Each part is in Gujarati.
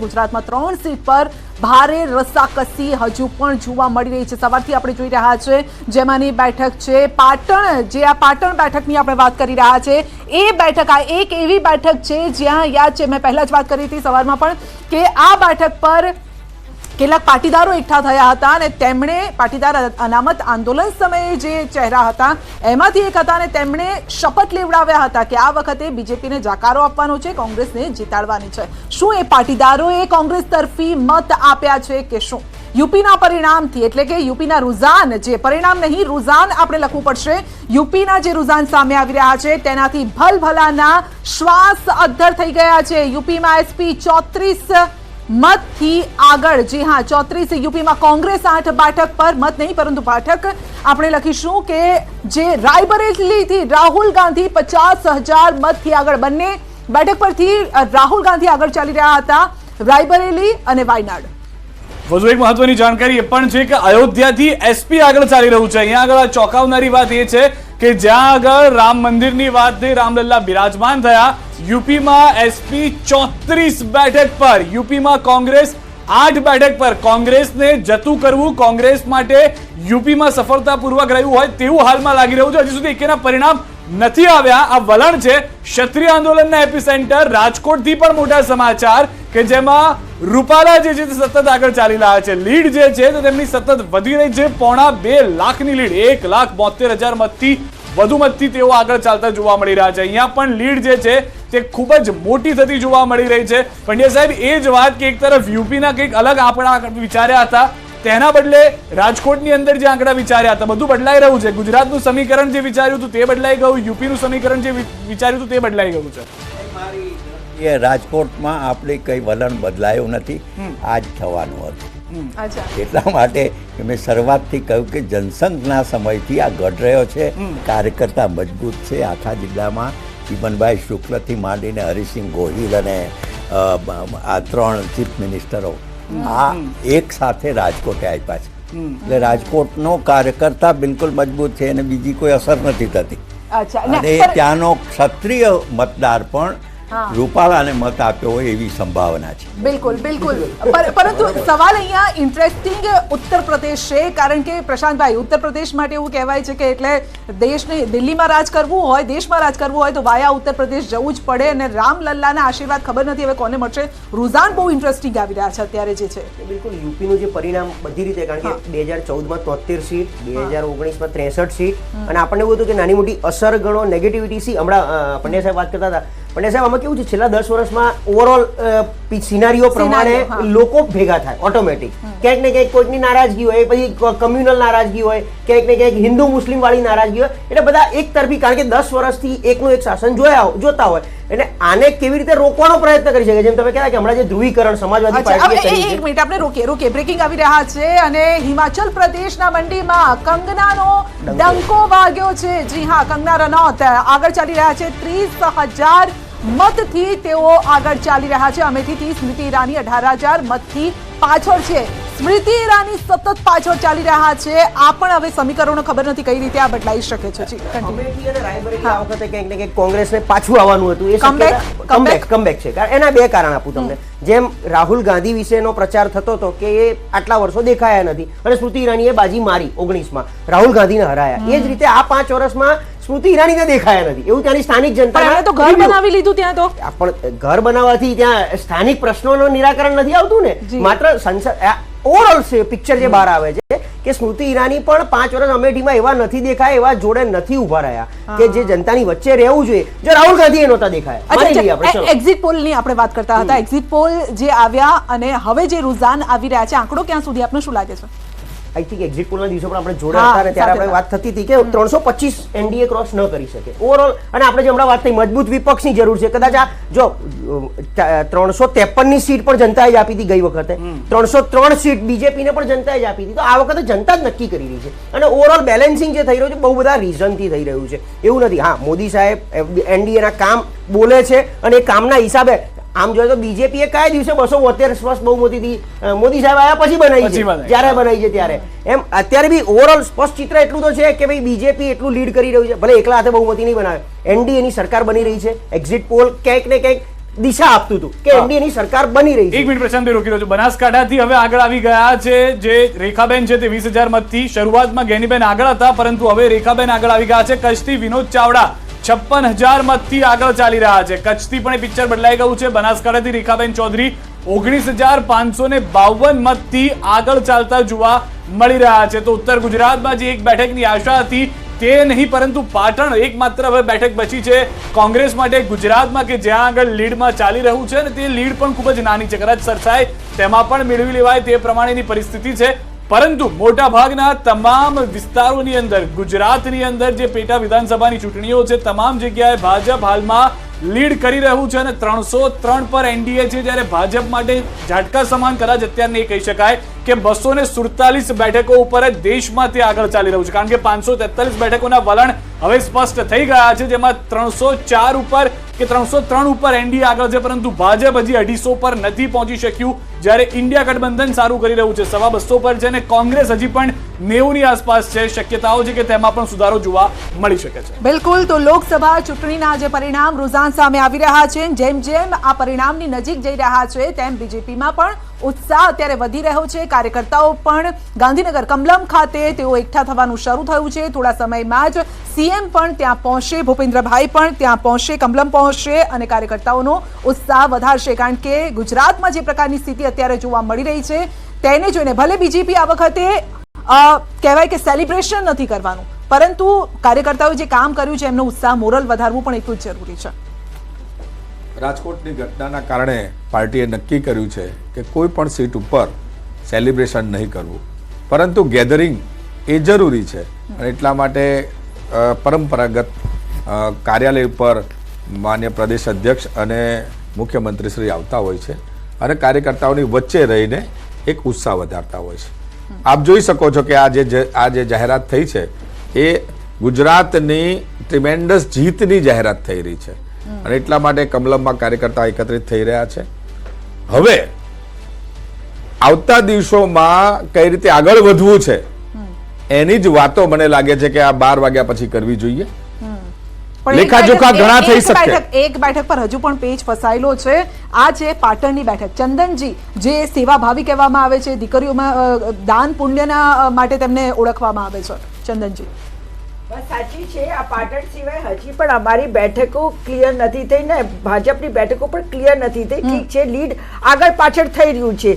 ગુજરાતમાં 3 સીટ પર ભારે રસાકસી હજુ પણ જોવા મળી રહી છે। સવારથી આપણે જોઈ રહ્યા છે જેમાંની બેઠક છે પાટણ, જે આ પાટણ બેઠકની આપણે વાત કરી રહ્યા છે। એ બેઠક આ એક એવી બેઠક છે જ્યાં યાદ છે મેં પહેલા જ વાત કરી હતી સવારમાં પણ કે આ બેઠક પર કેટલાક પાટીદારો એકઠા થયા હતા અને તેમણે પાટીદાર અનામત આંદોલન સમયે જે ચહેરા હતા એમાંથી એક હતા અને તેમણે શપથ લેવડાવ્યા હતા કે આ વખતે બીજેપીને જાકારો આપવાનો છે, કોંગ્રેસને જીતાડવાની છે। શું એ પાટીદારોએ કોંગ્રેસ તરફી મત આપ્યા છે કે શું? યુપીના પરિણામથી એટલે કે યુપીના રૂઝાન, જે પરિણામ નહીં રૂઝાન આપણે લખવું પડશે, યુપીના જે રૂઝાન સામે આવી રહ્યા છે તેનાથી ભલભલાના શ્વાસ અદ્ધર થઈ ગયા છે। યુપીમાં એસપી 34 મતથી આગળ, જી હા 34, યુપીમાં કોંગ્રેસ 8 બેઠક પર મત નહીં પરંતુ બેઠક આપણે લખીશું કે જે રાયબરેલીથી રાહુલ ગાંધી 50,000 મતથી આગળ, બંને બેઠક પરથી રાહુલ ગાંધી આગળ ચાલી રહ્યા હતા, રાયબરેલી અને વાયનાડ। વધુ એક મહત્વની જાણકારી એ પણ છે કે અયોધ્યાથી એસપી આગળ ચાલી રહ્યું છે। અહીંયા આગળ ચોંકાવનારી વાત એ છે કે જ્યાં આગળ રામ મંદિરની વાત થઈ, રામલલ્લા બિરાજમાન થયા, યુપીમાં એસપી 34 બેઠક પર, યુપીમાં કોંગ્રેસ 8 બેઠક પર। કોંગ્રેસને જતું કરવું કોંગ્રેસ માટે યુપીમાં સફળતાપૂર્વક રહ્યું હોય તેવું હાલમાં લાગી રહ્યું છે। હજી સુધી એકેના પરિણામ નથી આવ્યા। આ વલણ છે ક્ષત્રિય આંદોલનના એપિસેન્ટર રાજકોટથી પણ મોટા સમાચાર કે જેમાં રૂપાલા જે છે તે સતત આગળ ચાલી રહ્યા છે। લીડ જે છે તો તેમની સતત વધી રહી છે, 2.5 લાખની લીડ, 1,72,000 મતથી વધુ મતથી તેઓ આગળ ચાલતા જોવા મળી રહ્યા છે। અહીંયા પણ લીડ જે છે તે ખૂબ જ મોટી થતી જોવા મળી રહી છે। પંડ્યા સાહેબ, એ જ વાત કે એક તરફ યુપીના કંઈક અલગ આંકડા વિચાર્યા હતા, તેના બદલે રાજકોટની અંદર જે આંકડા વિચાર્યા હતા બધું બદલાઈ રહ્યું છે। ગુજરાતનું સમીકરણ જે વિચાર્યું હતું તે બદલાઈ ગયું, યુપીનું સમીકરણ જે વિચાર્યું હતું તે બદલાઈ ગયું છે। રાજકોટમાં આપણે કઈ વલણ બદલાયું નથી, આ જ થવાનું હતું। એટલા માટે મેં શરૂઆતથી કહ્યું કે જનસંઘના સમયથી આ ઘટ રહ્યો છે, કાર્યકર્તા મજબૂત છે આખા જિલ્લામાં। ચીમનભાઈ શુક્લથી માંડીને હરિસિંહ ગોહિલ અને આ 3 ચીફ મિનિસ્ટરો આ એક સાથે રાજકોટે આપ્યા છે, એટલે રાજકોટનો કાર્યકર્તા બિલકુલ મજબૂત છે અને બીજી કોઈ અસર નથી થતી। અને ત્યાંનો ક્ષત્રિય મતદાર પણ રૂપાલાને મત આપ્યો હોય એવી સંભાવના છે। બિલકુલ બિલકુલ, પરંતુ સવાલ અહીંયા ઇન્ટરેસ્ટિંગ ઉત્તર પ્રદેશ છે, કારણ કે પ્રશાંતભાઈ ઉત્તર પ્રદેશ માટે એવું કહેવાય છે કે એટલે દેશને દિલ્હીમાં રાજ કરવું હોય, દેશમાં રાજ કરવું હોય તો વાયા ઉત્તર પ્રદેશ જવું જ પડે અને રામલલ્લાના આશીર્વાદ ખબર નથી હવે કોને મળશે। રૂઝાન બહુ ઇન્ટરેસ્ટિંગ આવી રહ્યા છે અત્યારે જે છે બિલકુલ યુપીનું જે પરિણામ બધી રીતે, કારણ કે 2014માં 73 સીટ, 2019માં 63 સીટ અને આપણને એવું હતું કે નાની મોટી અસર ગણો, નેગેટિવિટી સી। હમણાં પંડ્યા સાહેબ વાત કરતા હતા, પંડ્યા સાહેબ આમાં કેવું છે છેલ્લા 10 વર્ષમાં ઓવરઓલ સિનારીઓ પ્રમાણે લોકો ભેગા થાય ઓટોમેટિક, ક્યાંક ને ક્યાંક કોઈકની નારાજગી હોય, પછી કમ્યુનલ નારાજગી હોય, ક્યાંક ને ક્યાંક હિન્દુ મુસ્લિમ વાળી નારાજગી હોય, એટલે બધા એક તરફી, કારણ કે 10 વર્ષથી એકનું એક શાસન જોતા હોય એટલે આને કેવી રીતે રોકવાનો પ્રયત્ન કરી શકે, જેમ તમે કહેતા કે હમણાં જે ધ્રુવીકરણ સમાજવાદી પાર્ટીએ કરી છે। એક મિનિટ આપણે રોકીએ, બ્રેકિંગ આવી રહ્યા છે અને હિમાચલ પ્રદેશના મંડીમાં કંગનાનો ડંકો વાગ્યો છે। જી હા, કંગના રનૌત આગળ ચાલી રહ્યા છે, 30,000 મતથી તેઓ આગળ ચાલી રહ્યા છે। અમેઠીથી સ્મૃતિ ઈરાની 18,000 મતથી પાછળ છે। સ્મૃતિ ઈરાની સતત પાછળ ચાલી રહ્યા છે। આ પણ હવે સમીકરણો ખબર નથી કઈ રીતે આ બદલાઈ શકે છે। અમેઠી અને રાયબરેલી આ વખતે ક્યાંક ને ક્યાંક કોંગ્રેસને પાછું આવવાનું હતું, એ કમબેક છે। એના બે કારણ આપું તમને, જેમ રાહુલ ગાંધી વિશેનો પ્રચાર થતો હતો કે એ આટલા વર્ષો દેખાયા નથી અને સ્મૃતિ ઈરાનીએ બાજી મારી 19માં, રાહુલ ગાંધીને હરાયા, એ જ રીતે આ 5 વર્ષમાં સ્મૃતિ ઈરાનીને દેખાયા નથી, એવું ત્યાંની સ્થાનિક જનતા તો ઘર બનાવી લીધું ત્યાં, તો પણ ઘર બનાવવાથી ત્યાં સ્થાનિક પ્રશ્નોનું નિરાકરણ નથી આવતું ને, માત્ર સંસદ ઓવરઓલ પિક્ચર જે બહાર આવે છે કે સ્મૃતિ ઈરાની પણ 5 વર્ષ અમેઠીમાં એવા નથી દેખાય, એવા જોડે નથી ઉભા રહ્યા કે જે જનતાની વચ્ચે રહેવું જોઈએ, જો રાહુલ ગાંધી એ નહોતા દેખાયા। એક્ઝિટ પોલ ની આપણે વાત કરતા હતા, એક્ઝિટ પોલ જે આવ્યા અને હવે જે રૂઝાન આવી રહ્યા છે, આંકડો ક્યાં સુધી આપને શું લાગે છે? આઈ થિંક એક્ઝિટ પોલના દિવસો પણ આપણે જોડે હતા અને ત્યારે આપણે વાત થતી હતી કે 325 એનડીએ ક્રોસ ન કરી શકે ઓવરઓલ, અને આપણે જે હમણાં વાત થઈ મજબૂત વિપક્ષની જરૂર છે। કદાચ આ જો 353ની સીટ પણ જનતાએ જ આપી હતી ગઈ વખતે, 303 સીટ બીજેપીને પણ જનતાએ જ આપી હતી, તો આ વખતે જનતા જ નક્કી કરી રહી છે અને ઓવરઓલ બેલેન્સિંગ જે થઈ રહ્યું છે બહુ બધા રીઝનથી થઈ રહ્યું છે, એવું નથી। હા, મોદી સાહેબ એનડીએના કામ બોલે છે અને એ કામના હિસાબે આમ જોઈએ તો બીજેપીએ કયા દિવસે 272 સ્પષ્ટ બહુમતીથી મોદી સાહેબ આવ્યા પછી બનાવી છે, જ્યારે બનાવી છે ત્યારે, એમ અત્યારે બી ઓવરઓલ સ્પષ્ટ ચિત્ર એટલું તો છે કે ભાઈ બીજેપી એટલું લીડ કરી રહ્યું છે, ભલે એકલા હાથે બહુમતી નહીં બનાવે, એનડીએની સરકાર બની રહી છે। એક્ઝિટ પોલ ક્યાંક ને ક્યાંક દિશા આપતું હતું કે એનડીએ ની સરકાર બની રહી છે. એક મિનિટ પ્રશાંતભાઈ રોકી રહ્યો છું. બનાસકાંઠાથી હવે આગળ આવી ગયા છે જે રેખાબેન છે તે 20,000 મતથી. શરૂઆતમાં ગેનીબેન આગળ હતા, પરંતુ હવે રેખાબેન આગળ આવી ગયા છે. કચ્છથી વિનોદ ચાવડા 56,000 મતથી આગળ ચાલી રહ્યા છે. કચ્છથી પણ એ પિક્ચર બદલાઈ ગયું છે. બનાસકાંઠાથી રેખાબેન ચૌધરી 19,552 મતથી આગળ ચાલતા જોવા મળી રહ્યા છે. તો ઉત્તર ગુજરાતમાં જે એક બેઠકની આશા હતી તે નહીં, પરંતુ પાટણ એકમાત્ર હવે બેઠક બચી છે કોંગ્રેસ માટે ગુજરાતમાં, કે જ્યાં આગળ લીડમાં ચાલી રહ્યું છે અને તે લીડ પણ ખૂબ જ નાની છે. કદાચ સરસાઈ તેમાં પણ મેળવી લેવાય તે પ્રમાણેની પરિસ્થિતિ છે. પરંતુ મોટા ભાગના તમામ વિસ્તારોની અંદર, ગુજરાતની અંદર જે પેટા વિધાનસભાની ચૂંટણીઓ છે, તમામ જગ્યાએ ભાજપ હાલમાં લીડ કરી રહ્યું છે અને 303 પર એનડીએ છે. જ્યારે ભાજપ માટે ઝાટકા સમાન કદાચ અત્યારે નહીં કહી શકાય કે 247 બેઠકો ઉપર જ દેશમાં તે આગળ ચાલી રહ્યું છે, કારણ કે 543 બેઠકોના વલણ હવે સ્પષ્ટ થઈ ગયા છે, જેમાં 304 ઉપર કે 303 ઉપર એનડીએ આગળ છે, પરંતુ ભાજપ હજી 250 પર નથી પહોંચી શક્યું. જ્યારે ઇન્ડિયા ગઠબંધન સારું કરી રહ્યું છે, 250 પર છે, અને કોંગ્રેસ હજી પણ 90 ની આસપાસ છે. શક્યતાઓ છે કે તેમાં પણ સુધારો જોવા મળી શકે છે. બિલકુલ. તો લોકસભા ચૂંટણીના જે પરિણામ રૂઝાન સામે આવી રહ્યા છે, જેમ જેમ આ પરિણામની નજીક જઈ રહ્યા છે, તેમ બીજેપીમાં પણ ઉત્સાહ અત્યારે વધી રહ્યો છે. કાર્યકર્તાઓ પણ ગાંધીનગર કમલમ ખાતે તેઓ એકઠા થવાનું શરૂ થયું છે. થોડા સમયમાં જ સીએમ પણ ત્યાં પહોંચશે, ભૂપેન્દ્રભાઈ પણ ત્યાં પહોંચશે, કમલમ પહોંચશે, અને કાર્યકર્તાઓનો ઉત્સાહ વધારશે. કારણ કે ગુજરાતમાં જે પ્રકારની સ્થિતિ અત્યારે જોવા મળી રહી છે તેને જોઈને ભલે બીજેપી આ વખતે કહેવાય કે સેલિબ્રેશન નથી કરવાનું, પરંતુ કાર્યકર્તાઓએ જે કામ કર્યું છે એમનો ઉત્સાહ, મોરલ વધારવું પણ એટલું જ જરૂરી છે. રાજકોટની ઘટનાના કારણે પાર્ટીએ નક્કી કર્યું છે કે કોઈ પણ સીટ ઉપર સેલિબ્રેશન નહીં કરવું, પરંતુ ગેધરિંગ એ જરૂરી છે. અને એટલા માટે પરંપરાગત કાર્યાલય ઉપર માન્ય પ્રદેશ અધ્યક્ષ અને મુખ્યમંત્રી શ્રી આવતા હોય છે અને કાર્યકર્તાઓની વચ્ચે રહીને એક ઉત્સાહ વધારતા હોય છે. આપ જોઈ શકો છો કે આ જે જાહેરાત થઈ છે એ ગુજરાતની ટ્રીમેન્ડસ જીતની જાહેરાત થઈ રહી છે, અને એટલા માટે કમલમમાં કાર્યકર્તા એકત્રિત થઈ રહ્યા છે. હવે આવતા દિવસોમાં કઈ રીતે આગળ વધવું છે એની જ વાતો મને લાગે છે કે આ 12 વાગ્યા પછી કરવી જોઈએ. લેખાજોખા ઘણા થઈ શકે. એક બેઠક પર હજુ પણ પેચ ફસાયેલો છે. આ છે પાટણની બેઠક. ચંદનજી, જે સેવાભાવી કહેવામાં આવે છે, દીકરીઓમાં દાન પુણ્યના માટે તેમને ઓળખવામાં આવે છે. ચંદનજી, બસ સાચી છે. આ પાટણ સિવાય હજી પણ અમારી બેઠકો ક્લિયર નથી થઈ ને ભાજપની બેઠકો પણ ક્લિયર નથી થઈ. ઠીક છે, લીડ આગળ પાછળ થઈ રહ્યું છે,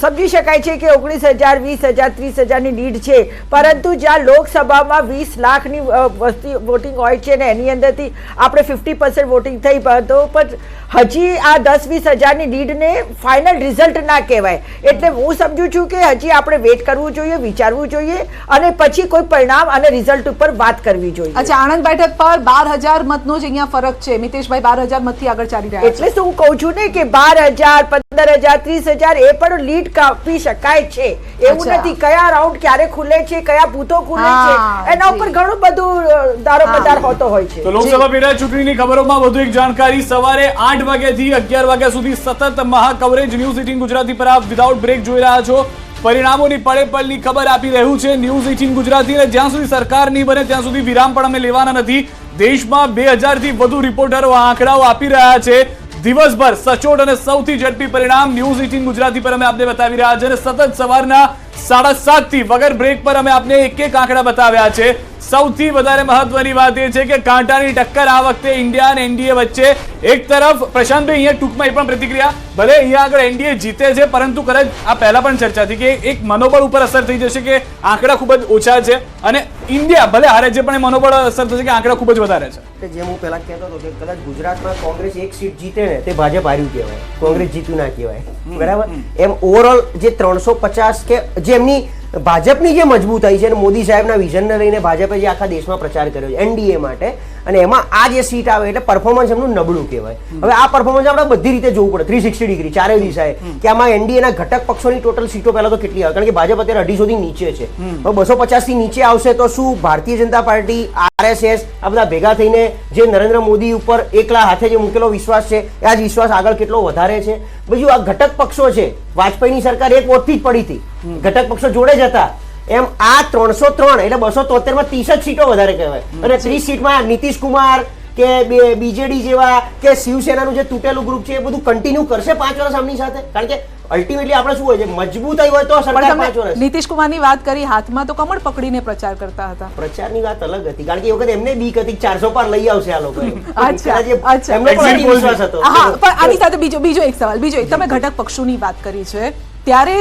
સમજી શકાય છે કે 19,000, 20,000, 30,000 ની લીડ છે, પરંતુ જ્યાં લોકસભામાં 20 લાખની વસ્તી વોટિંગ હોય છે ને એની અંદરથી આપણે 50% વોટિંગ થઈ, તો પણ હજી આ 10-20 હજારની લીડને ફાઇનલ રિઝલ્ટ ના કહેવાય. એટલે હું સમજુ છું કે હજી આપણે વેઇટ કરવું જોઈએ, વિચારવું જોઈએ, અને પછી કોઈ પરિણામ અને રિઝલ્ટ ઉપર વાત કરવી જોઈએ. અચ્છા, આણંદ બેઠક પર 12,000 મતનો જ અહીંયા ફરક છે. મિતેશભાઈ 12,000 મતથી આગળ ચાલી રહ્યા છે. એટલે શું હું કહું છું ને કે 12,000, 15,000, 30,000 એ પણ લીડ કાપી શકાય છે. એવું નથી કયા રાઉન્ડ ક્યારે ખુલે છે, કયા બૂથો ખુલે છે, એના ઉપર ઘણું બધું દારોમદાર હોતો હોય છે. તો લોકસભા પેટા ચૂંટણીની ખબરોમાં વધુ એક જાણકારી. સવારે 8 વાગ્યાથી 11 વાગ્યા સુધી સતત મહા કવરેજ ન્યૂઝ 18 ગુજરાતી પર આપ વિધાઉટ બ્રેક જોઈ રહ્યા છો. પરિણામોની પળે પળની ખબર આપી રહ્યું છે ન્યૂઝ 18 ગુજરાતી. અને જ્યાં સુધી સરકાર નહીં બને ત્યાં સુધી વિરામ પણ અમે લેવાના નથી. દેશમાં 2000 થી વધુ રિપોર્ટરો આંકડાઓ આપી રહ્યા છે. દિવસભર સચોટ અને સૌથી ઝડપી પરિણામ ન્યૂઝ 18 ગુજરાતી પર અમે આપને બતાવી રહ્યા છે, અને સતત સવારના 7:30 થી વગર બ્રેક પર અમે આપને એક એક આંકડા બતાવ્યા છે. સૌથી વધારે મહત્વની વાત એ છે કે કાંટાની ટક્કર આ વખતે ઇન્ડિયા અને એનડીએ વચ્ચે. એક તરફ પ્રશાંતભાઈ અહીંયા ટૂંકમાં એ પણ પ્રતિક્રિયા, ભલે અહીંયા આગળ એનડીએ જીતે છે, પરંતુ કદાચ આ પહેલા પણ ચર્ચા હતી કે એક મનોબળ ઉપર અસર થઈ જશે કે આંકડા ખૂબ જ ઓછા છે, અને ઇન્ડિયા ભલે હારે છે પણ એ મનોબળ અસર થશે કે આંકડા ખૂબ જ વધારે છે. જેમ હું પહેલા કહેતો હતો કે કદાચ ગુજરાતમાં કોંગ્રેસ એક સીટ જીતે ને તે ભાજપ હાર્યું કહેવાય, કોંગ્રેસ જીત્યું ના કહેવાય, બરાબર. એમ ઓવરઓલ જે 350 કે જે એમની ભાજપની જે મજબૂતાઈ છે, મોદી સાહેબના વિઝનને લઈને ભાજપે જે આખા દેશમાં પ્રચાર કર્યો છે એનડીએ માટે, અને એમાં આ જે સીટ આવે એટલે પરફોર્મન્સ એમનું નબળું કહેવાય. હવે આ પરફોર્મન્સ આપણે બધી રીતે જોવું પડે 360 ડિગ્રી, ચારે દિશાએ, કે આમાં એનડીએના ઘટક પક્ષોની ટોટલ સીટો પહેલા તો કેટલી આવે, કારણ કે ભાજપ અત્યારે 250 થી નીચે છે. હવે 250 થી નીચે આવશે તો શું ભારતીય જનતા પાર્ટી, આરએસએસ આ બધા ભેગા થઈને જે નરેન્દ્ર મોદી ઉપર એકલા હાથે જે મૂકેલો વિશ્વાસ છે એ આ જ વિશ્વાસ આગળ કેટલો વધારે છે. બીજું આ ઘટક પક્ષો છે, વાજપેયીની સરકાર એક વોટથી જ પડી હતી, ઘટક પક્ષો જોડે જ હતા. એમ આ 303 એટલે 273 માં 30 જ સીટો વધારે કહેવાય, અને 30 સીટમાં નીતિશ કુમાર કે બીજેડી જેવા કે શિવસેનાનું જે તૂટેલું ગ્રુપ છે એ બધું કન્ટિન્યુ કરશે 5 વર્ષ આમની સાથે? કારણ કે અલ્ટિમેટલી આપણે શું હોય છે, મજબૂતાઈ હોય તો સરકાર 5 વર્ષ. નીતિશ કુમારની વાત કરી, હાથમાં તો કમળ પકડીને પ્રચાર કરતા હતા. પ્રચારની વાત અલગ હતી, કારણ કે એ વખત એમને બીક હતી 400 પાર લઈ આવશે આ લોકો. અચ્છા, અચ્છા. એમને પણ અતિ વિશ્વાસ હતો. હા, પણ આની સાથે બીજો એક સવાલ, તમે ઘટક પક્ષોની વાત કરી છે ત્યારે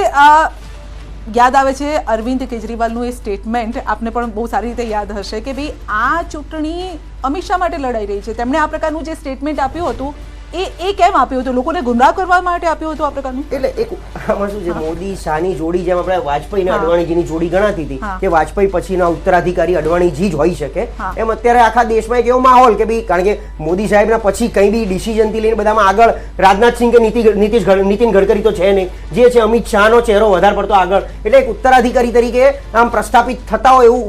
યાદ આવે છે અરવિંદ કેજરીવાલનું એ સ્ટેટમેન્ટ, આપને પણ બહુ સારી રીતે યાદ હશે કે ભાઈ આ ચૂંટણી અમિત શાહ માટે લડાઈ રહી છે. તેમણે આ પ્રકારનું જે સ્ટેટમેન્ટ આપ્યું હતું એ કેમ આપ્યું હતું? લોકોને ગુમરાહ કરવા માટે આપ્યું હતું આ પ્રકારનું? એટલે એક આમાં શું છે, મોદી શાહની જોડી જેમ આપણે વાજપેયી અને અડવાણીજીની જોડી ગણાતી હતી કે વાજપેયી પછીના ઉત્તરાધિકારી અડવાણીજી જ હોઈ શકે, એમ અત્યારે આખા દેશમાં એક એવો માહોલ કે ભાઈ, કારણ કે મોદી સાહેબના પછી કંઈ બી ડિસિઝન થી લઈને બધામાં આગળ રાજનાથસિંહ કે નીતિન ગડકરી તો છે નહીં, જે છે અમિત શાહનો ચહેરો વધારે પડતો આગળ, એટલે એક ઉત્તરાધિકારી તરીકે આમ પ્રસ્થાપિત થતા હોય એવું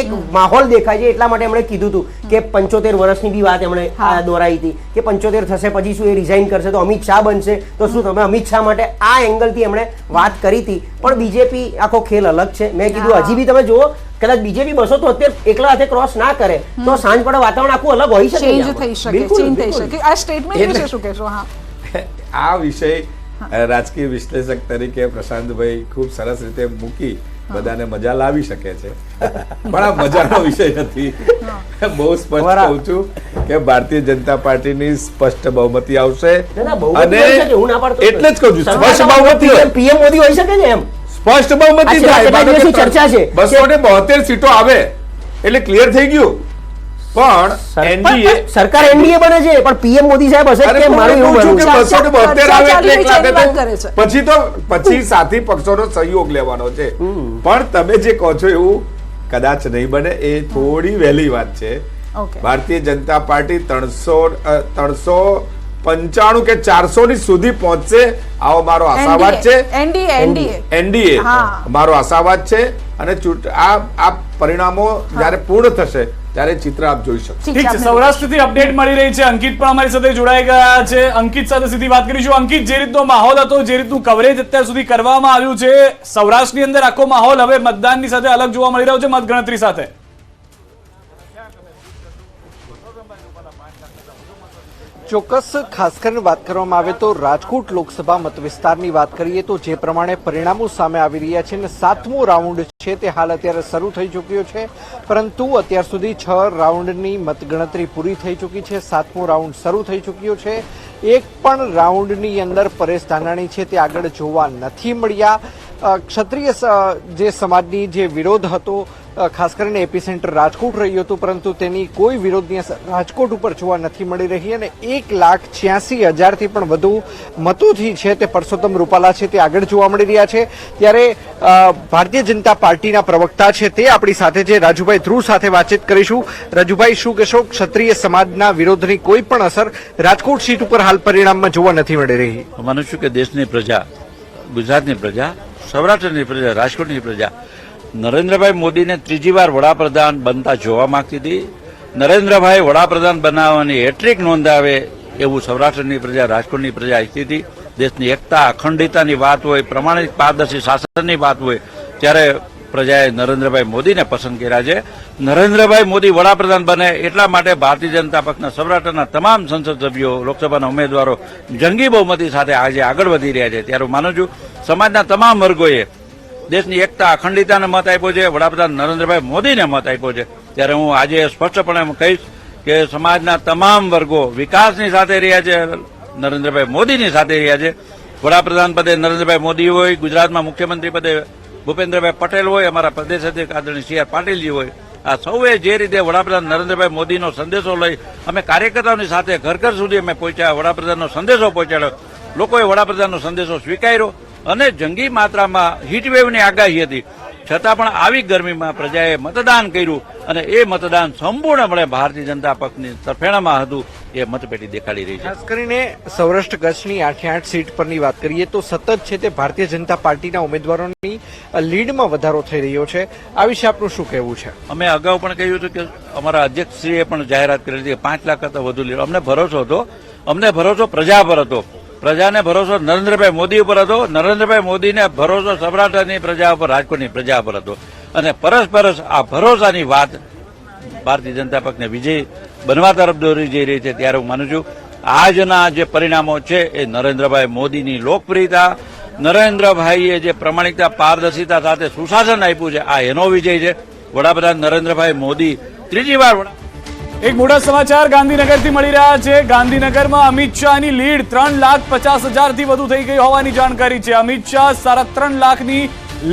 એક માહોલ દેખાય છે. એટલા માટે એમણે કીધું હતું કે 75 વર્ષની બી વાત એમણે દોરાઈ હતી કે 75 થશે પછી શું એ રિઝાઇન કરશે તો અમિત શાહ બનશે, તો શું તમે અમિત શાહ માટે આ એંગલથી એમણે વાત કરી હતી. પણ બીજેપી આખો ખેલ અલગ છે. મેં કીધું હજી બી તમે જુઓ, કદાચ બીજેપી 273 એકલા હાથે ક્રોસ ના કરે તો સાંજ પડે વાતાવરણ આખું અલગ હોઈ શકે, ચેન્જ થઈ શકે, ચેન્જ થઈ શકે. આ સ્ટેટમેન્ટ વિશે શું કહેશો? હા, આ વિષય રાજકીય વિશ્લેષક તરીકે પ્રશાંતભાઈ ખૂબ સરસ રીતે મૂકી બધાને મજા લાવી શકે છે, પણ આ મજાનો વિષય નથી. બહુ સ્પષ્ટ કહું છું કે ભારતીય જનતા પાર્ટીની સ્પષ્ટ બહુમતી આવશે, અને એટલે જ કહું છું સ્પષ્ટ બહુમતી હોય. પીએમ મોદી હોઈ શકે છે, એમ સ્પષ્ટ બહુમતી થાય. ચર્ચા છે 272 સીટો આવે એટલે ક્લિયર થઈ ગયું. પણ એનડીએ સરકાર એનડીએ બને છે, પણ પીએમ મોદી સાહેબ હશે કે મારું એવું બનવું છે. 272 આવે એટલે એક લાગે પછી સાથી પક્ષોનો સહયોગ લેવાનો છે. પણ તમે જે કહો છો એવું કદાચ નહીં બને, એ થોડી વહેલી વાત છે. ભારતીય જનતા પાર્ટી 395 કે 400 ની સુધી પહોંચશે આવો મારો આશાવાદ છે. એનડીએ મારો આશાવાદ છે. અને આ પરિણામો જયારે પૂર્ણ થશે ત્યારે ચિત્ર આપ જોઈ શકશો. ઠીક છે, સૌરાષ્ટ્રથી અપડેટ મળી રહી છે. અંકિત પણ અમારી સાથે જોડાઈ ગયા છે. અંકિત સાથે સીધી વાત કરીશું. અંકિત, જે રીતનો માહોલ હતો, જે રીતનું કવરેજ અત્યાર સુધી કરવામાં આવ્યું છે, સૌરાષ્ટ્રની અંદર આખો માહોલ હવે મતદાનની સાથે અલગ જોવા મળી રહ્યો છે, મતગણતરી સાથે. ચોક્કસ, ખાસ કરીને વાત કરવામાં આવે તો રાજકોટ લોકસભા મતવિસ્તારની વાત કરીએ તો જે પ્રમાણે પરિણામો સામે આવી રહ્યા છે અને 7મો રાઉન્ડ છે તે હાલ અત્યારે શરૂ થઈ ચૂક્યો છે, પરંતુ અત્યાર સુધી 6 રાઉન્ડની મતગણતરી પૂરી થઈ ચૂકી છે, 7મો રાઉન્ડ શરૂ થઈ ચૂક્યો છે. એક પણ રાઉન્ડની અંદર પરેશ ધાનાણી છે તે આગળ જોવા નથી મળ્યા. ક્ષત્રિય જે સમાજની જે વિરોધ હતો, ખાસ કરીને એપીસેન્ટર રાજકોટ રહ્યું હતું, પરંતુ તેની કોઈ વિરોધની અસર રાજકોટ ઉપર જોવા નથી મળી રહી અને 1,86,000થી પણ વધુ મતોથી છે તે પરસોત્તમ રૂપાલા છે તે આગળ જોવા મળી રહ્યા છે. ત્યારે ભારતીય જનતા પાર્ટીના પ્રવક્તા છે તે આપણી સાથે છે, રાજુભાઈ ધ્રુવ સાથે વાતચીત કરીશું. રાજુભાઈ, શું કહેશો, ક્ષત્રિય સમાજના વિરોધની કોઈ પણ અસર રાજકોટ સીટ ઉપર હાલ પરિણામમાં જોવા નથી મળી રહી? માનું છું કે દેશની પ્રજા, ગુજરાતની પ્રજા, સૌરાષ્ટ્રની પ્રજા, રાજકોટની પ્રજા નરેન્દ્રભાઈ મોદીને ત્રીજી વાર વડાપ્રધાન બનતા જોવા માંગતી હતી. નરેન્દ્રભાઈ વડાપ્રધાન બનાવવાની હેટ્રિક નોંધાવે એવું સૌરાષ્ટ્રની પ્રજા, રાજકોટની પ્રજા ઈચ્છતી હતી. દેશની એકતા, અખંડિતતાની વાત હોય, પ્રમાણિક પારદર્શી શાસનની વાત હોય, ત્યારે પ્રજાએ નરેન્દ્રભાઈ મોદીને પસંદ કર્યા છે. નરેન્દ્રભાઈ મોદી વડાપ્રધાન બને એટલા માટે ભારતીય જનતા પક્ષના સૌરાષ્ટ્રના તમામ સંસદ સભ્યો, લોકસભાના ઉમેદવારો જંગી બહુમતી સાથે આજે આગળ વધી રહ્યા છે. ત્યારે હું માનું છું સમાજના તમામ વર્ગોએ દેશની એકતા, અખંડિતતાને મત આપ્યો છે, વડાપ્રધાન નરેન્દ્રભાઈ મોદીને મત આપ્યો છે. ત્યારે હું આજે સ્પષ્ટપણે કહીશ કે સમાજના તમામ વર્ગો વિકાસની સાથે રહ્યા છે, નરેન્દ્રભાઈ મોદીની સાથે રહ્યા છે. વડાપ્રધાન પદે નરેન્દ્રભાઈ મોદી હોય, ગુજરાતમાં મુખ્યમંત્રી પદે ભૂપેન્દ્રભાઈ પટેલ હોય, અમારા પ્રદેશ અધ્યક્ષ આદરણીય સી આર પાટીલજી હોય, આ સૌએ જે રીતે વડાપ્રધાન નરેન્દ્રભાઈ મોદીનો સંદેશો લઈ અમે કાર્યકર્તાઓની સાથે ઘર ઘર સુધી અમે પહોંચ્યા, વડાપ્રધાનનો સંદેશો પહોંચાડ્યો, લોકોએ વડાપ્રધાનનો સંદેશો સ્વીકાર્યો અને જંગી માત્રામાં હીટવેવની આગાહી હતી, છતાં પણ આવી ગરમીમાં પ્રજાએ મતદાન કર્યું અને એ મતદાન સંપૂર્ણપણે ભારતીય જનતા પક્ષની તરફેણમાં હતું. એ મતપેટી દેખાડી રહી છે. ખાસ કરીને સૌરાષ્ટ્ર કચ્છની 8 સીટ પરની વાત કરીએ તો સતત છે તે ભારતીય જનતા પાર્ટીના ઉમેદવારોની લીડમાં વધારો થઈ રહ્યો છે. આ વિશે આપનું શું કહેવું છે? અમે અગાઉ પણ કહ્યું હતું કે અમારા અધ્યક્ષશ્રીએ પણ જાહેરાત કરી હતી કે 5 લાખ કરતાં વધુ લીડ. અમને ભરોસો હતો, અમને ભરોસો પ્રજા પર હતો, પ્રજાને ભરોસો નરેન્દ્રભાઈ મોદી ઉપર હતો, નરેન્દ્રભાઈ મોદીને ભરોસો સૌરાષ્ટ્રની પ્રજા ઉપર, રાજકોટની પ્રજા પર હતો અને પરસ્પર આ ભરોસાની વાત ભારતીય જનતા પક્ષને વિજય બનવા તરફ દોરી જઈ રહી છે, ત્યારે હું માનું છું આજના જે પરિણામો છે એ નરેન્દ્રભાઈ મોદીની લોકપ્રિયતા, નરેન્દ્રભાઈએ જે પ્રમાણિકતા, પારદર્શિતા સાથે સુશાસન આપ્યું છે, આ એનો વિજય છે. વડાપ્રધાન નરેન્દ્રભાઈ મોદી ત્રીજી વાર એક મોટા સમાચાર ગાંધીનગરથી મળી રહ્યા છે. ગાંધીનગરમાં અમિત શાહની લીડ 3,50,000 થી વધુ થઈ ગઈ હોવાની જાણકારી છે. અમિત શાહ 3.5 લાખની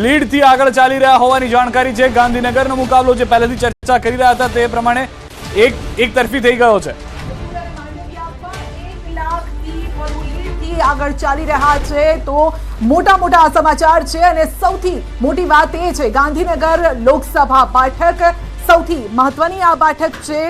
લીડથી આગળ ચાલી રહ્યા હોવાની જાણકારી છે. ગાંધીનગરનો મુકાબલો જે પહેલેથી ચર્ચા કરી રહ્યા હતા તે પ્રમાણે એક તરફી થઈ ગયો છે. આગળ ચાલી રહ્યા છે તો મોટા સમાચાર છે અને સૌથી મોટી વાત એ છે ગાંધીનગર લોકસભા બેઠક સૌથી મહત્વની આ બેઠક છે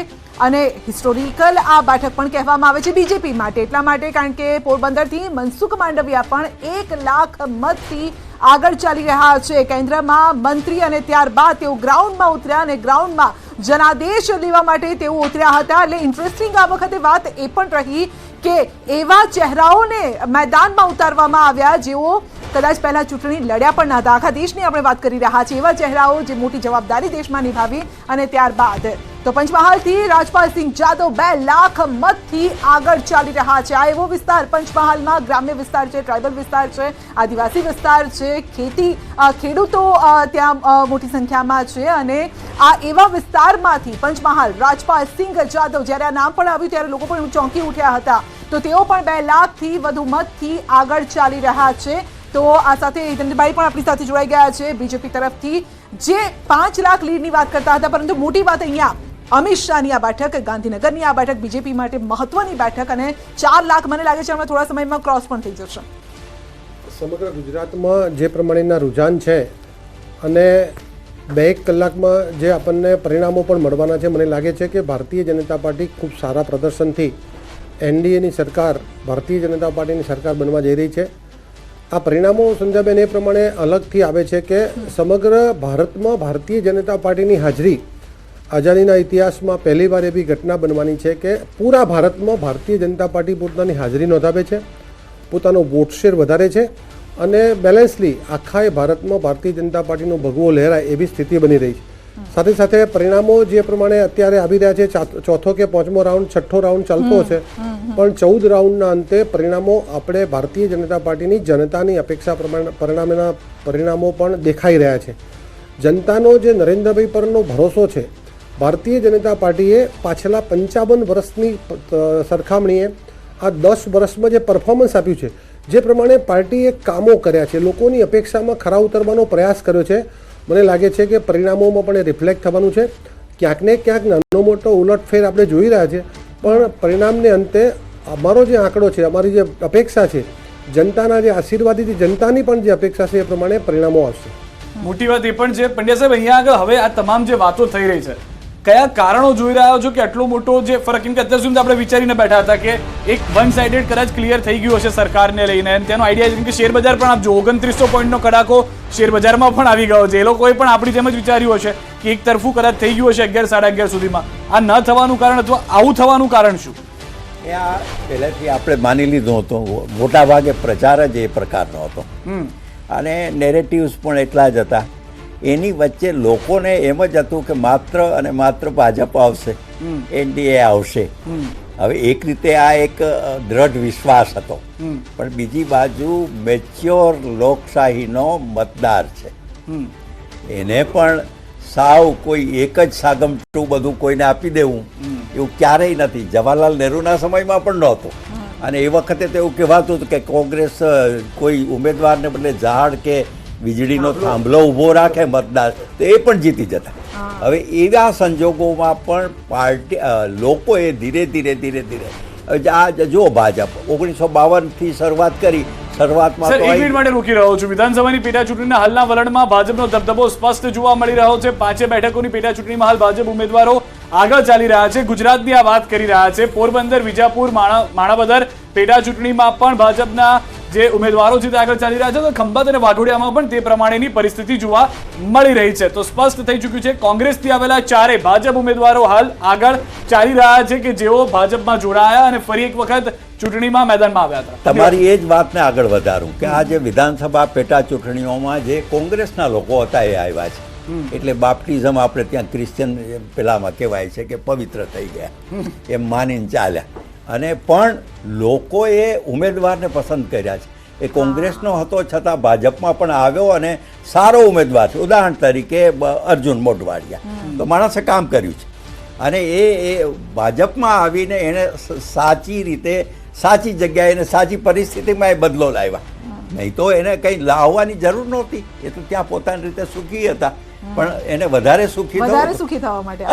અને હિસ્ટોરિકલ આ બેઠક પણ કહેવામાં આવે છે બીજેપી માટે, એટલા માટે કારણ કે પોરબંદરથી મનસુખ માંડવિયા પણ 1 લાખ મતથી આગળ ચાલી રહ્યા છે. કેન્દ્રમાં મંત્રી અને ત્યારબાદ તેઓ ગ્રાઉન્ડમાં ઉતર્યા અને ગ્રાઉન્ડમાં જનાદેશ લેવા માટે તેઓ ઉતર્યા હતા. એટલે ઇન્ટરેસ્ટિંગ આ વખતે વાત એ પણ રહી કે એવા ચહેરાઓને મેદાનમાં ઉતારવામાં આવ્યા જેઓ કદાચ પહેલા ચૂંટણી લડ્યા પણ ન હતા. આખા દેશની આપણે વાત કરી રહ્યા છીએ, એવા ચહેરાઓ જે મોટી જવાબદારી દેશમાં નિભાવી અને ત્યારબાદ તો પંચમહાલથી રાજપાલસિંહ જાદવ 2 લાખ મતથી આગળ ચાલી રહ્યા છે. આ એવો વિસ્તાર પંચમહાલમાં ગ્રામ્ય વિસ્તાર છે, ટ્રાઇબલ વિસ્તાર છે, આદિવાસી વિસ્તાર છે, ખેડૂતો ત્યાં મોટી સંખ્યામાં છે અને આ એવા વિસ્તારમાંથી પંચમહાલ રાજપાલસિંહ જાદવ જ્યારે આ નામ પણ આવ્યું ત્યારે લોકો પણ ચોંકી ઉઠ્યા હતા. તો તેઓ પણ 2 લાખથી વધુ મતથી આગળ ચાલી રહ્યા છે. તો આ સાથે હિતેન્દ્રભાઈ પણ આપણી સાથે જોડાઈ ગયા છે બીજેપી તરફથી, જે 5 લાખ લીડની વાત કરતા હતા. પરંતુ મોટી વાત અહીંયા અમિત શાહની આ બેઠક, ગાંધીનગરની આ બેઠક બીજેપી માટે મહત્વની બેઠક અને 4 લાખ મને લાગે છે હમણાં થોડા સમયમાં ક્રોસ પણ થઈ જશે. સમગ્ર ગુજરાતમાં જે પ્રમાણેના રૂઝાન છે અને 2 કલાકમાં જે આપણને પરિણામો પણ મળવાના છે, મને લાગે છે કે ભારતીય જનતા પાર્ટી ખૂબ સારા પ્રદર્શનથી એનડીએની સરકાર, ભારતીય જનતા પાર્ટીની સરકાર બનવા જઈ રહી છે. આ પરિણામો સંજયબેન એ પ્રમાણે અલગથી આવે છે કે સમગ્ર ભારતમાં ભારતીય જનતા પાર્ટીની હાજરી આઝાદીના ઇતિહાસમાં પહેલીવાર એવી ઘટના બનવાની છે કે પૂરા ભારતમાં ભારતીય જનતા પાર્ટી પોતાની હાજરી નોંધાવે છે, પોતાનો વોટ શેર વધારે છે અને બેલેન્સલી આખા ભારતમાં ભારતીય જનતા પાર્ટીનો ભગવો લહેરાય એવી સ્થિતિ બની રહી છે. સાથે સાથે પરિણામો જે પ્રમાણે અત્યારે આવી રહ્યા છે, ચોથો કે 5મો રાઉન્ડ, 6ઠ્ઠો રાઉન્ડ ચાલતો છે, પણ 14 રાઉન્ડના અંતે પરિણામો આપણે ભારતીય જનતા પાર્ટીની જનતાની અપેક્ષા પ્રમાણે પરિણામો પણ દેખાઈ રહ્યા છે. જનતાનો જે નરેન્દ્રભાઈ પરનો ભરોસો છે, ભારતીય જનતા પાર્ટીએ પાછલા 55 વર્ષની સરખામણીએ આ 10 વર્ષમાં જે પરફોર્મન્સ આપ્યું છે, જે પ્રમાણે પાર્ટીએ કામો કર્યા છે, લોકોની અપેક્ષામાં ખરા ઉતરવાનો પ્રયાસ કર્યો છે, મને લાગે છે કે પરિણામોમાં પણ એ રિફ્લેક્ટ થવાનું છે. ક્યાંક ને ક્યાંક નાનો મોટો ઉલટફેર આપણે જોઈ રહ્યા છે, પણ પરિણામને અંતે અમારો જે આંકડો છે, અમારી જે અપેક્ષા છે, જનતાના જે આશીર્વાદથી જનતાની પણ જે અપેક્ષા છે એ પ્રમાણે પરિણામો આવશે. મોટી વાત એ પણ છે પંડ્યા સાહેબ, અહીંયા આગળ હવે આ તમામ જે વાતો થઈ રહી છે, કયા કારણો જોઈ રહ્યા છો કે આટલો મોટો જે ફરક? કેમ કે અત્યાર સુધી આપણે વિચારીને બેઠા હતા કે એક વન સાઇડેડ કદાચ ક્લિયર થઈ ગયું હશે સરકારને લઈને, અને તેનો આઈડિયા છે કે શેર બજાર પણ આપ જો 2900 પોઈન્ટનો કડાકો શેર બજારમાં પણ આવી ગયો છે. એ લોકોએ પણ આપણી જેમ જ વિચાર્યું હશે કે એક તરફું કદાચ થઈ ગયું હશે 11, 11:30 સુધીમાં. આ ન થવાનું કારણ અથવા આવું થવાનું કારણ શું? એ આ પહેલેથી આપણે માની લીધું હતું, મોટા ભાગે પ્રચાર જ એ પ્રકારનો હતો અને નેરેટિવ્સ પણ એટલા જ હતા. એની વચ્ચે લોકોને એમ જ હતું કે માત્ર અને માત્ર ભાજપ આવશે, એનડીએ આવશે. હવે એક રીતે આ એક દ્રઢ વિશ્વાસ હતો, પણ બીજી બાજુ મેચ્યોર લોકશાહીનો મતદાર છે, એને પણ સાવ કોઈ એક જ સાગમટું બધું કોઈને આપી દેવું એવું ક્યારેય નથી. જવાહરલાલ નહેરુના સમયમાં પણ નહોતું. અને એ વખતે તો એવું કહેવાતું હતું કે કોંગ્રેસ કોઈ ઉમેદવારને બદલે ઝાડ કે વીજળીનો થાંભલો ઊભો રાખે મતદાર તો એ પણ જીતી જતા. હવે એવા સંજોગોમાં પણ પાર્ટી લોકોએ ધીરે ધીરે આ જો ભાજપ 1952થી શરૂઆત કરી, શરૂઆતમાં સર એક મિનિટ માટે રોકી રહ્યો છું. વિધાનસભાની પેટા ચૂંટણીના હાલના વલણમાં ભાજપનો દબદબો સ્પષ્ટ જોવા મળી રહ્યો છે. 5 બેઠકોની પેટા ચૂંટણીમાં હાલ ભાજપ ઉમેદવારો આગળ ચાલી રહ્યા છે. ગુજરાતની આ વાત કરી રહ્યા છે. પોરબંદર, વિજાપુર, માણાવદર પેટા ચૂંટણીમાં પણ ભાજપના જે ઉમેદવારો છે તે આગળ ચાલી રહ્યા છે. તો ખંભાત અને વાઘોડિયામાં પણ તે પ્રમાણેની પરિસ્થિતિ જોવા મળી રહી છે. તો સ્પષ્ટ થઈ ચૂક્યું છે કોંગ્રેસથી આવેલા 4 ભાજપ ઉમેદવારો હાલ આગળ ચાલી રહ્યા છે કે જેઓ ભાજપમાં જોડાયા અને ફરી એક વખત ચૂંટણીમાં મેદાનમાં આવ્યા હતા. તમારી એ જ વાતને આગળ વધારું કે આ જે વિધાનસભા પેટા ચૂંટણીઓમાં જે કોંગ્રેસના લોકો હતા એ આવ્યા છે, એટલે બાપ્ટિઝમ આપણે ત્યાં ક્રિશ્ચિયન પેલામાં કહેવાય છે કે પવિત્ર થઈ ગયા એમ માનીને ચાલ્યા. અને પણ લોકોએ ઉમેદવારને પસંદ કર્યા છે. એ કોંગ્રેસનો હતો છતાં ભાજપમાં પણ આવ્યો અને સારો ઉમેદવાર છે. ઉદાહરણ તરીકે અર્જુન મોઢવાડિયા તો માણસે કામ કર્યું છે અને એ ભાજપમાં આવીને એણે સાચી રીતે સાચી જગ્યાએ એને સાચી પરિસ્થિતિમાં એ બદલો લાવ્યા. નહીં તો એને કંઈ લાવવાની જરૂર નહોતી. એ તો ત્યાં પોતાની રીતે સુખી હતા પણ એને વધારે સુખી વધારે સુખી થવા માટે